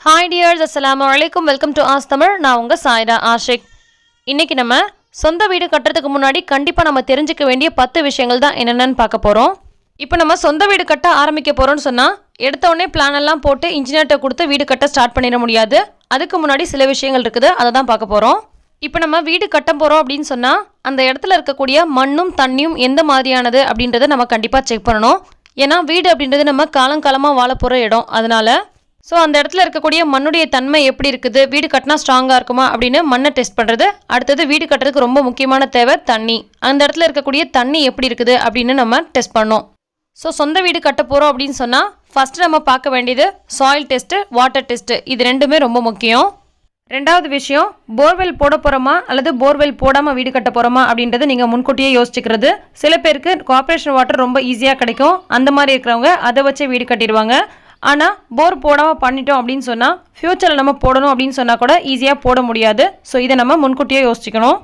Hi tears, அஸ்ஸலாமு அலைக்கும். Welcome to as Tamil. நான் உங்கள் சாய்ரா ஆஷிக். இன்றைக்கி நம்ம சொந்த வீடு கட்டுறதுக்கு முன்னாடி கண்டிப்பாக நம்ம தெரிஞ்சுக்க வேண்டிய 10 விஷயங்கள் தான் என்னென்னு பார்க்க போகிறோம். இப்போ நம்ம சொந்த வீடு கட்ட ஆரம்பிக்க போகிறோம்னு சொன்னால் எடுத்தோடனே பிளான் எல்லாம் போட்டு இன்ஜினியர்கிட்ட கொடுத்து வீடு கட்ட ஸ்டார்ட் பண்ணிட முடியாது. அதுக்கு முன்னாடி சில விஷயங்கள் இருக்குது, அதை தான் பார்க்க போகிறோம். இப்போ நம்ம வீடு கட்ட போகிறோம் அப்படின்னு சொன்னால் அந்த இடத்துல இருக்கக்கூடிய மண்ணும் தண்ணியும் எந்த மாதிரியானது அப்படின்றத நம்ம கண்டிப்பாக செக் பண்ணணும். ஏன்னா வீடு அப்படின்றது நம்ம காலங்காலமாக வாழ போகிற இடம். அதனால் அந்த இடத்துல இருக்கக்கூடிய மண்ணுடைய தன்மை எப்படி இருக்குது, வீடு கட்டினா ஸ்ட்ராங்காக இருக்குமா அப்படின்னு மண்ணை டெஸ்ட் பண்ணுறது. அடுத்தது வீடு கட்டுறதுக்கு ரொம்ப முக்கியமான தேவை தண்ணி. அந்த இடத்துல இருக்கக்கூடிய தண்ணி எப்படி இருக்குது அப்படின்னு நம்ம டெஸ்ட் பண்ணோம். சொந்த வீடு கட்ட போகிறோம் அப்படின்னு சொன்னால் ஃபஸ்ட்டு நம்ம பார்க்க வேண்டியது சாயில் டெஸ்ட்டு, வாட்டர் டெஸ்ட்டு. இது ரெண்டுமே ரொம்ப முக்கியம். ரெண்டாவது விஷயம், போர்வெல் போட போகிறோமா அல்லது போர்வெல் போடாமல் வீடு கட்ட போகிறோமா அப்படின்றத நீங்கள் முன்கூட்டியே யோசிச்சுக்கிறது. சில பேருக்கு கார்பரேஷன் வாட்டர் ரொம்ப ஈஸியாக கிடைக்கும், அந்த மாதிரி இருக்கிறவங்க அதை வச்சே வீடு கட்டிடுவாங்க. ஆனால் போர் போடாமல் பண்ணிட்டோம் அப்படின்னு சொன்னால் ஃப்யூச்சரில் நம்ம போடணும் அப்படின்னு சொன்னால் கூட ஈஸியாக போட முடியாது. இதை நம்ம முன்கூட்டியே யோசிச்சுக்கணும்.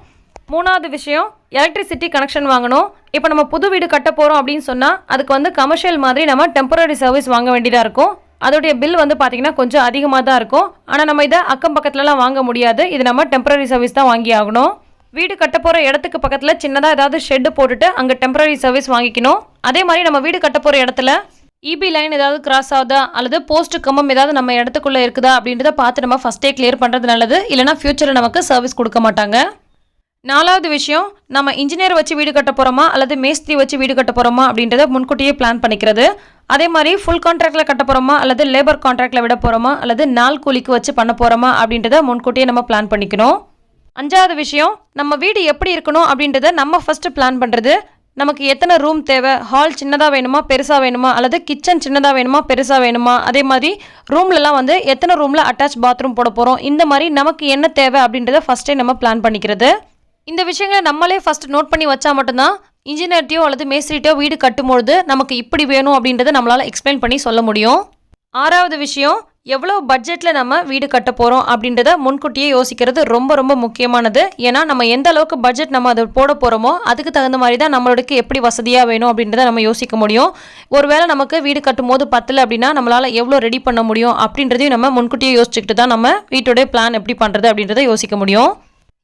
மூணாவது விஷயம், எலக்ட்ரிசிட்டி கனெக்ஷன் வாங்கணும். இப்போ நம்ம புது வீடு கட்ட போகிறோம் அப்படின்னு சொன்னால் அதுக்கு கமர்ஷியல் மாதிரி நம்ம டெம்பரரி சர்வீஸ் வாங்க வேண்டியதாக இருக்கும். அதோடைய பில் பார்த்திங்கன்னா கொஞ்சம் அதிகமாக தான் இருக்கும். ஆனால் நம்ம இதை அக்கம் பக்கத்துலலாம் வாங்க முடியாது. இது நம்ம டெம்பரரி சர்வீஸ் தான் வாங்கி ஆகணும். வீடு கட்ட போகிற இடத்துக்கு பக்கத்தில் சின்னதாக ஏதாவது ஷெட்டு போட்டுட்டு அங்கே டெம்பரரி சர்வீஸ் வாங்கிக்கணும். அதே மாதிரி நம்ம வீடு கட்ட போகிற இடத்துல இபி லைன் ஏதாவது கிராஸ் ஆகுதா அல்லது போஸ்ட் கம்பம் ஏதாவது நம்ம இடத்துக்குள்ளே இருக்குதா அப்படின்றத பார்த்து நம்ம ஃபஸ்ட்டே கிளியர் பண்ணுறது நல்லது. இல்லைனா ஃப்யூச்சரில் நமக்கு சர்வீஸ் கொடுக்க மாட்டாங்க. நாலாவது விஷயம், நம்ம இன்ஜினியர் வச்சு வீடு கட்ட போகிறோமா அல்லது மேஸ்திரி வச்சு வீடு கட்ட போகிறோமா அப்படின்றத முன்கூட்டியே பிளான் பண்ணிக்கிறது. அதே மாதிரி ஃபுல் கான்ட்ராக்டில் கட்ட போகிறோமா அல்லது லேபர் கான்ட்ராக்டில் விட போகிறோமா அல்லது நாள் கூலிக்கு வச்சு பண்ண போகிறோமா அப்படின்றத முன்கூட்டியே நம்ம பிளான் பண்ணிக்கணும். அஞ்சாவது விஷயம், நம்ம வீடு எப்படி இருக்கணும் அப்படின்றத நம்ம ஃபஸ்ட்டு பிளான் பண்ணுறது. நமக்கு எத்தனை ரூம் தேவை, ஹால் சின்னதாக வேணுமா பெருசாக வேணுமா அல்லது கிச்சன் சின்னதாக வேணுமா பெருசாக வேணுமா, அதே மாதிரி ரூம்லலாம் எத்தனை ரூமில் அட்டாச் பாத்ரூம் போட போகிறோம், இந்த மாதிரி நமக்கு என்ன தேவை அப்படின்றத ஃபஸ்ட்டே நம்ம பிளான் பண்ணிக்கிறது. இந்த விஷயங்களை நம்மளே ஃபஸ்ட் நோட் பண்ணி வச்சா மட்டும்தான் இன்ஜினியர்ட்டையோ அல்லது மேஸ்திரிட்டையோ வீடு கட்டும்பொழுது நமக்கு இப்படி வேணும் அப்படின்றத நம்மளால் எக்ஸ்பிளைன் பண்ணி சொல்ல முடியும். ஆறாவது விஷயம், எவ்வளோ பட்ஜெட்டில் நம்ம வீடு கட்ட போகிறோம் அப்படின்றத முன்கூட்டியே யோசிக்கிறது ரொம்ப ரொம்ப முக்கியமானது. ஏன்னா நம்ம எந்த அளவுக்கு பட்ஜெட் நம்ம அதை போட போகிறோமோ அதுக்கு தகுந்த மாதிரி தான் நம்மளுக்கு எப்படி வசதியாக வேணும் அப்படின்றத நம்ம யோசிக்க முடியும். ஒருவேளை நமக்கு வீடு கட்டும் போது பத்தலை அப்படின்னா நம்மளால் எவ்வளோ ரெடி பண்ண முடியும் அப்படின்றதையும் நம்ம முன்கூட்டியே யோசிச்சுக்கிட்டு தான் நம்ம வீட்டோடைய பிளான் எப்படி பண்ணுறது அப்படின்றத யோசிக்க முடியும்.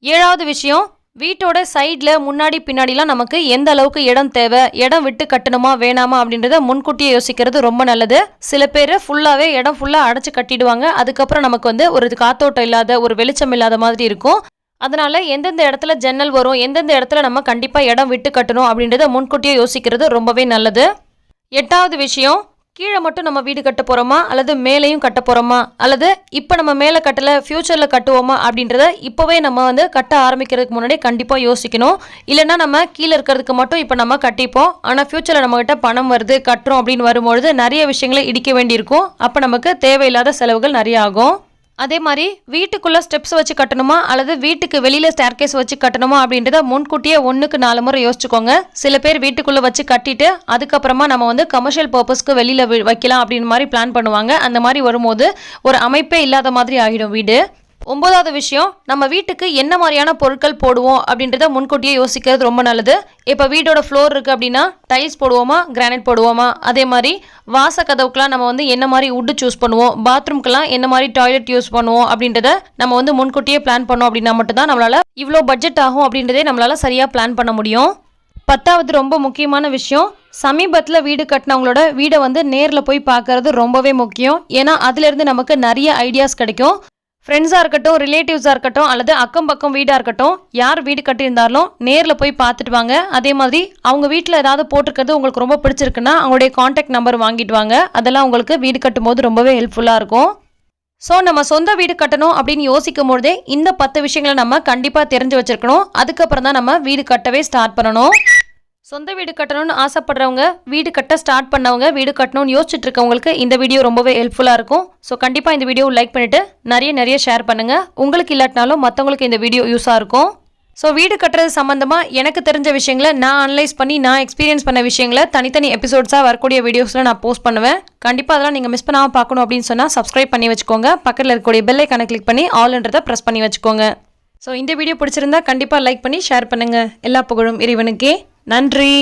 ஏழாவது விஷயம், வீட்டோட சைடில் முன்னாடி பின்னாடிலாம் நமக்கு எந்த அளவுக்கு இடம் தேவை, இடம் விட்டு கட்டணுமா வேணாமா அப்படின்றத முன்கூட்டியே யோசிக்கிறது ரொம்ப நல்லது. சில பேர் ஃபுல்லாகவே இடம் ஃபுல்லாக அடைச்சி கட்டிடுவாங்க. அதுக்கப்புறம் நமக்கு ஒரு காத்தோட்டம் இல்லாத, ஒரு வெளிச்சம் இல்லாத மாதிரி இருக்கும். அதனால் எந்தெந்த இடத்துல ஜன்னல் வரும், எந்தெந்த இடத்துல நம்ம கண்டிப்பாக இடம் விட்டு கட்டணும் அப்படின்றத முன்கூட்டியே யோசிக்கிறது ரொம்பவே நல்லது. எட்டாவது விஷயம், கீழே மட்டும் நம்ம வீடு கட்ட போகிறோமா அல்லது மேலேயும் கட்ட போகிறோமா, அல்லது இப்போ நம்ம மேலே கட்டலை ஃப்யூச்சரில் கட்டுவோமா அப்படின்றத இப்போவே நம்ம கட்ட ஆரம்பிக்கிறதுக்கு முன்னாடி கண்டிப்பாக யோசிக்கணும். இல்லைனா நம்ம கீழே இருக்கிறதுக்கு மட்டும் இப்போ நம்ம கட்டிப்போம், ஆனால் ஃப்யூச்சரில் நம்மகிட்ட பணம் வருது கட்டுறோம் அப்படின்னு வரும்பொழுது நிறைய விஷயங்களை இடிக்க வேண்டியிருக்கும். அப்போ நமக்கு தேவையில்லாத செலவுகள் நிறைய ஆகும். அதே மாதிரி வீட்டுக்குள்ளே ஸ்டெப்ஸ் வச்சு கட்டணுமா அல்லது வீட்டுக்கு வெளியில் ஸ்டேர்கேஸ் வச்சு கட்டணுமா அப்படின்றத முன்கூட்டியே 1க்கு 4 முறை யோசிச்சுக்கோங்க. சில பேர் வீட்டுக்குள்ளே வச்சு கட்டிட்டு அதுக்கப்புறமா நம்ம கமர்ஷியல் பர்பஸ்க்கு வெளியில் வைக்கலாம் அப்படின்னு மாதிரி பிளான் பண்ணுவாங்க. அந்த மாதிரி வரும்போது ஒரு அமைப்பே இல்லாத மாதிரி ஆகிடும் வீடு. 9வது விஷயம், நம்ம வீட்டுக்கு என்ன மாதிரியான பொருட்கள் போடுவோம் அப்படின்றத முன்கூட்டியே யோசிக்கிறது ரொம்ப நல்லது. இப்போ வீடோட ஃப்ளோர் இருக்குது அப்படின்னா டைல்ஸ் போடுவோமா கிரானைட் போடுவோமா, அதே மாதிரி வாச கதவுக்கெலாம் நம்ம என்ன மாதிரி வுட்டு சூஸ் பண்ணுவோம், பாத்ரூம்க்கெலாம் என்ன மாதிரி டாய்லெட் யூஸ் பண்ணுவோம் அப்படின்றத நம்ம முன்கூட்டியே பிளான் பண்ணோம் அப்படின்னா மட்டும்தான் நம்மளால் இவ்வளோ பட்ஜெட் ஆகும் அப்படின்றதே நம்மளால் சரியாக பிளான் பண்ண முடியும். 10வது ரொம்ப முக்கியமான விஷயம், சமீபத்தில் வீடு கட்டினவங்களோட வீடை நேரில் போய் பார்க்கறது ரொம்பவே முக்கியம். ஏன்னா அதுலேருந்து நமக்கு நிறைய ஐடியாஸ் கிடைக்கும். ஃப்ரெண்ட்ஸாக இருக்கட்டும், ரிலேட்டிவ்ஸாக இருக்கட்டும், அல்லது அக்கம் பக்கம் வீடாக இருக்கட்டும், யார் வீடு கட்டியிருந்தாலும் நேரில் போய் பார்த்துட்டு வாங்க. அதே மாதிரி அவங்க வீட்டில் ஏதாவது போட்டிருக்கிறது உங்களுக்கு ரொம்ப பிடிச்சிருக்குன்னா அவங்களுடைய காண்டாக்ட் நம்பர் வாங்கிட்டு வாங்க. அதெல்லாம் உங்களுக்கு வீடு கட்டும் போது ரொம்பவே ஹெல்ப்ஃபுல்லாக இருக்கும். நம்ம சொந்த வீடு கட்டணும் அப்படின்னு யோசிக்கும் போதே இந்த 10 விஷயங்களை நம்ம கண்டிப்பாக தெரிஞ்சு வச்சுருக்கணும். அதுக்கப்புறம் தான் நம்ம வீடு கட்டவே ஸ்டார்ட் பண்ணணும். சொந்த வீடு கட்டணும்னு ஆசைப்படுறவங்க, வீடு கட்ட ஸ்டார்ட் பண்ணவங்க, வீடு கட்டணும்னு யோசிச்சுட்டு இருக்கவங்களுக்கு இந்த வீடியோ ரொம்பவே ஹெல்ப்ஃபுல்லாக இருக்கும். கண்டிப்பாக இந்த வீடியோ லைக் பண்ணிவிட்டு நிறைய ஷேர் பண்ணுங்கள். உங்களுக்கு இல்லாட்டினாலும் மற்றவங்களுக்கு இந்த வீடியோ யூஸாக இருக்கும். வீடு கட்டுறது சம்மந்தமாக எனக்கு தெரிஞ்ச விஷயங்களை நான் அனலைஸ் பண்ணி நான் எக்ஸ்பீரியன்ஸ் பண்ண விஷயங்களை தனித்தனி எபிசோட்ஸாக வரக்கூடிய வீடியோஸில் நான் போஸ்ட் பண்ணுவேன். கண்டிப்பாக அதெல்லாம் நீங்கள் மிஸ் பண்ணாமல் பார்க்கணும் அப்படின்னு சொன்னால் சப்ஸ்கிரைப் பண்ணி வச்சுக்கோங்க. பக்கத்தில் இருக்கக்கூடிய பெல் ஐகானை கிளிக் பண்ணி ஆல்ன்றதை ப்ரெஸ் பண்ணி வச்சுக்கோங்க. இந்த வீடியோ பிடிச்சிருந்தா கண்டிப்பாக லைக் பண்ணி ஷேர் பண்ணுங்கள். எல்லா புகழும் இறைவனுக்கே. நன்றி.